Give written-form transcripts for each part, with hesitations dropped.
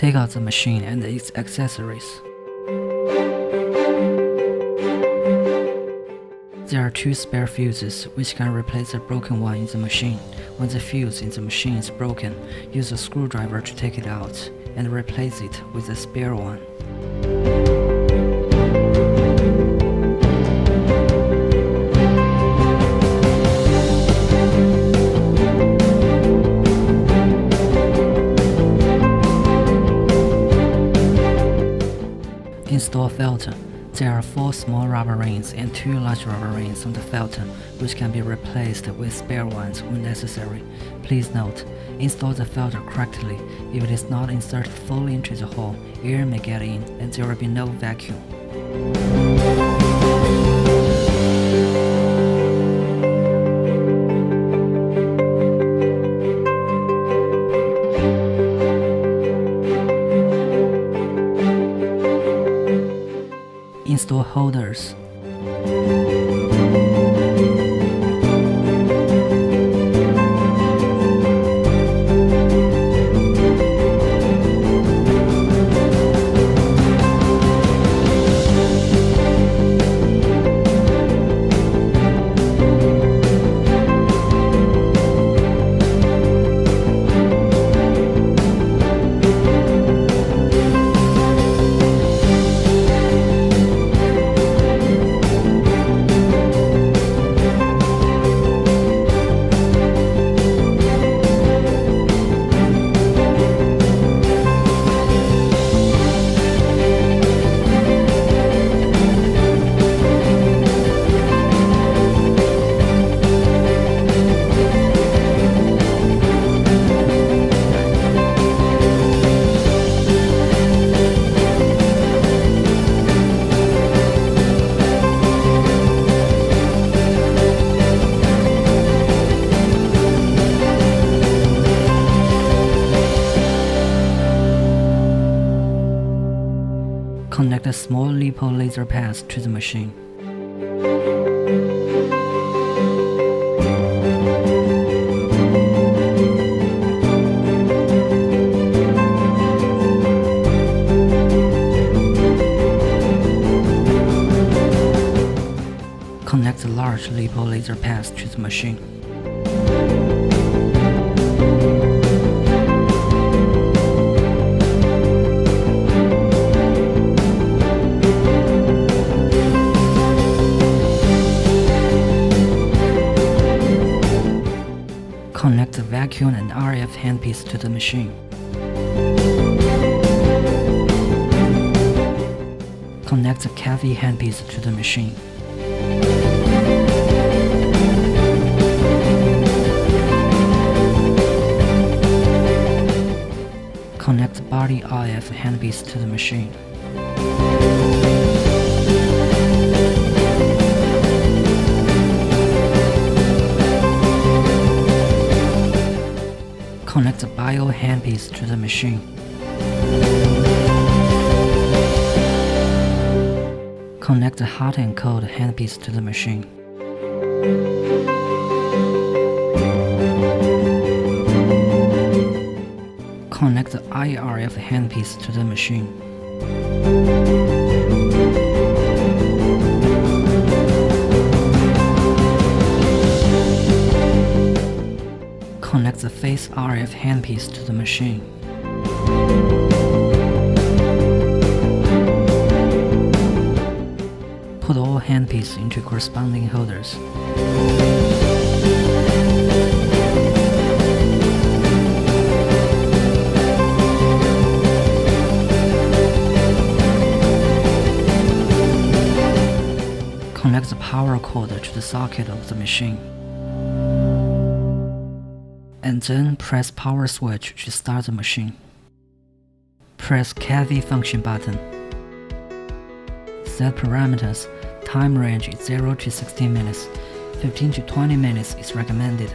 Take out the machine and its accessories. There are 2 spare fuses which can replace the broken one in the machine. When the fuse in the machine is broken, use a screwdriver to take it out and replace it with a spare one. Install filter. There are 4 small rubber rings and 2 large rubber rings on the filter, which can be replaced with spare ones when necessary. Please note, install the filter correctly. If it is not inserted fully into the hole, air may get in and there will be no vacuum. Install holders. Connect a small lipo laser pads to the machine. Connect the large lipo laser pads to the machine. Connect the vacuum and RF handpiece to the machine. Connect the Cavi handpiece to the machine. Connect the body RF handpiece to the machine. Connect the bio handpiece to the machine. Connect the hot and cold handpiece to the machine. Connect the IRF handpiece to the machine. Connect the face RF handpiece to the machine. Put all handpieces into corresponding holders. Connect the power cord to the socket of the machine. And then press power switch to start the machine. Press Cavi function button. Set parameters. Time range is 0 to 16 minutes. 15 to 20 minutes is recommended.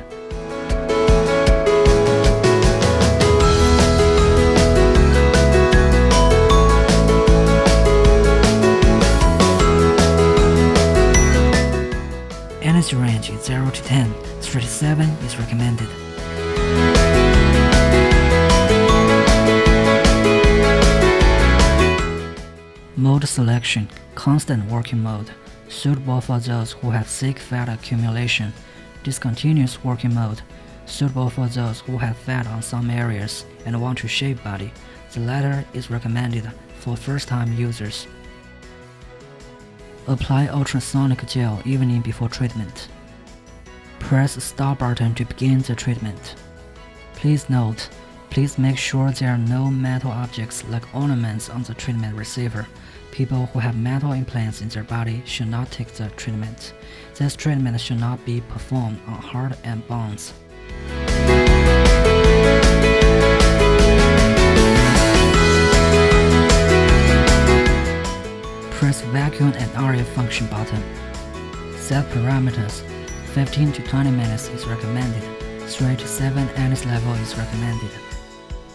Energy range is 0 to 10. 37 is recommended. Mode selection, constant working mode, suitable for those who have thick fat accumulation. Discontinuous working mode, suitable for those who have fat on some areas and want to shave body. The latter is recommended for first-time users. Apply ultrasonic gel evening before treatment. Press the start button to begin the treatment. Please note, please make sure there are no metal objects like ornaments on the treatment receiver. People who have metal implants in their body should not take the treatment. This treatment should not be performed on heart and bones. Press vacuum and RF function button. Set parameters. 15 to 20 minutes is recommended. 3 to 7 NS level is recommended.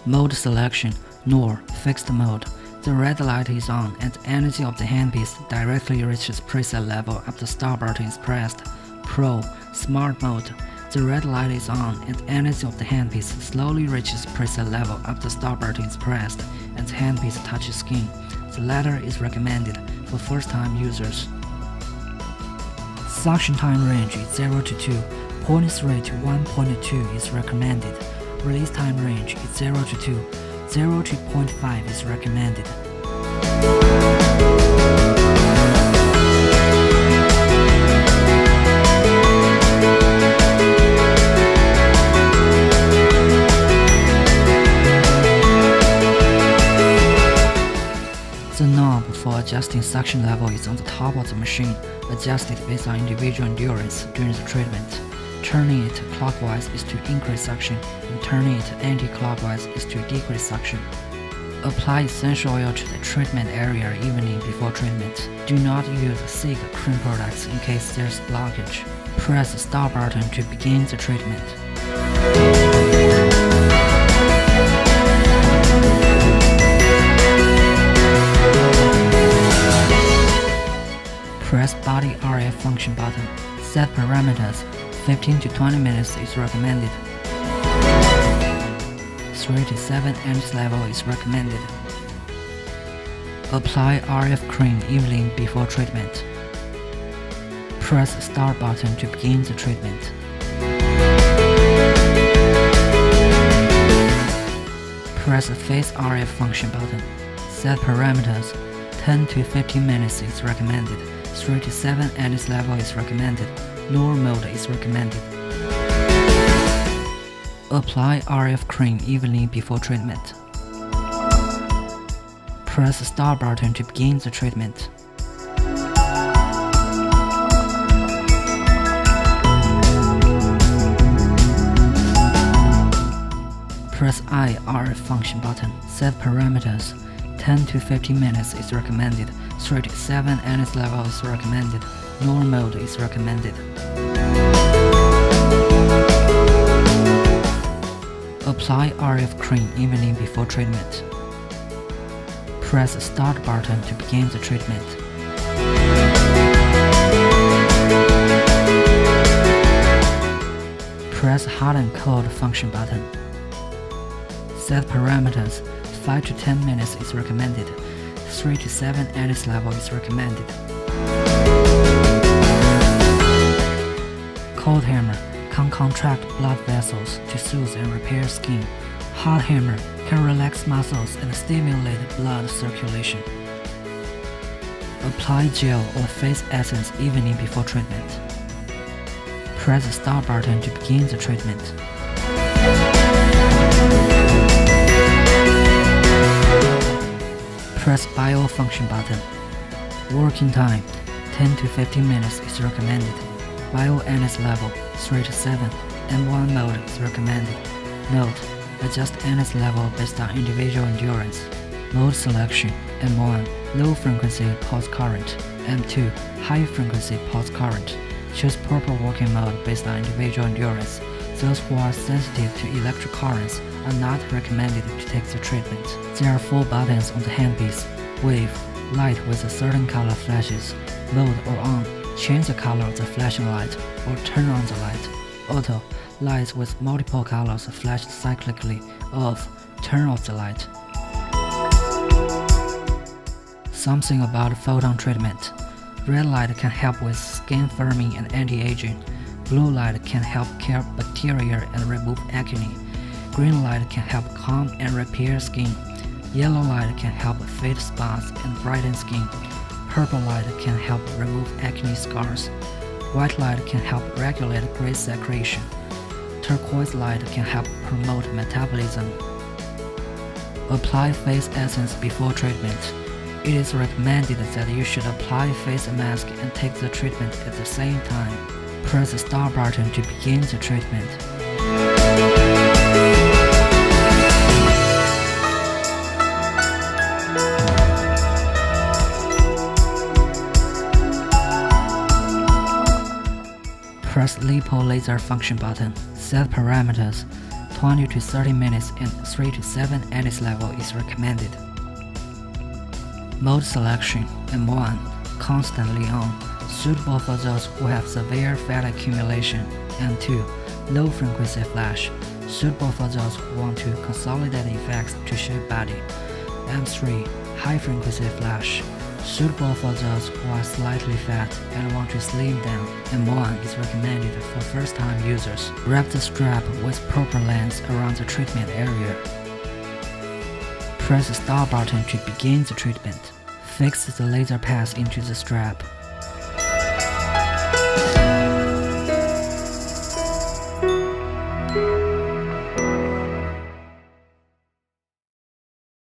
Mode selection, NOR, fixed mode. The red light is on and the energy of the handpiece directly reaches preset level after start button is pressed. Pro, smart mode. The red light is on and the energy of the handpiece slowly reaches preset level after start button is pressed and the handpiece touches skin. The latter is recommended for first-time users. Suction time range is 0 to 2, 0.3 to 1.2 is recommended. Release time range is 0 to 2, 0 to 0.5 is recommended. The knob for adjusting suction level is on the top of the machine, adjusted based on individual endurance during the treatment. Turning it clockwise is to increase suction, and turning it anti-clockwise is to decrease suction. Apply essential oil to the treatment area evening before treatment. Do not use thick cream products in case there's blockage. Press the start button to begin the treatment. Press body RF function button. Set parameters. 15 to 20 minutes is recommended. 3 to 7 NS level is recommended. Apply RF cream evening before treatment. Press the start button to begin the treatment. Press the face RF function button. Set parameters. 10 to 15 minutes is recommended. 3 to 7 NS level is recommended. NOR mode is recommended. Apply RF cream evenly before treatment. Press the start button to begin the treatment. Press I RF function button. Set parameters. 10 to 15 minutes is recommended. 3 to 7 NS level is recommended. NOR mode is recommended. Apply RF cream evening before treatment. Press the start button to begin the treatment. Press hot and cold function button. Set parameters. 5 to 10 minutes is recommended. 3 to 7 NS level is recommended. Cold hammer can contract blood vessels to soothe and repair skin. Hot hammer can relax muscles and stimulate blood circulation. Apply gel or face essence evening before treatment. Press the start button to begin the treatment. Press bio function button. Working time 10 to 15 minutes is recommended. Bio NS level 3 to 7 M1 mode is recommended. Note, adjust NS level based on individual endurance. Mode selection M1 low frequency pulse current, M2 high frequency pulse current. Choose proper working mode based on individual endurance. Those who are sensitive to electric currents are not recommended to take the treatment. There are 4 buttons on the handpiece: wave, light with a certain color flashes, mode or on, change the color of the flashing light, or turn on the light. Auto, lights with multiple colors flash cyclically, off, turn off the light. Something about photon treatment. Red light can help with skin firming and anti-aging. Blue light can help kill bacteria and remove acne. Green light can help calm and repair skin. Yellow light can help fade spots and brighten skin. Purple light can help remove acne scars. White light can help regulate grease secretion. Turquoise light can help promote metabolism. Apply face essence before treatment. It is recommended that you should apply face mask and take the treatment at the same time. Press the start button to begin the treatment. Press lipo laser function button. Set parameters. 20 to 30 minutes and 3 to 7 NS level is recommended. Mode selection. M1. Constantly on. Suitable for those who have severe fat accumulation. M2. Low frequency flash. Suitable for those who want to consolidate effects to shape body. M3. High frequency flash. Suitable for those who are slightly fat and want to slim down. M1 is recommended for first-time users. Wrap the strap with proper length around the treatment area. Press the start button to begin the treatment. Fix the laser pads into the strap.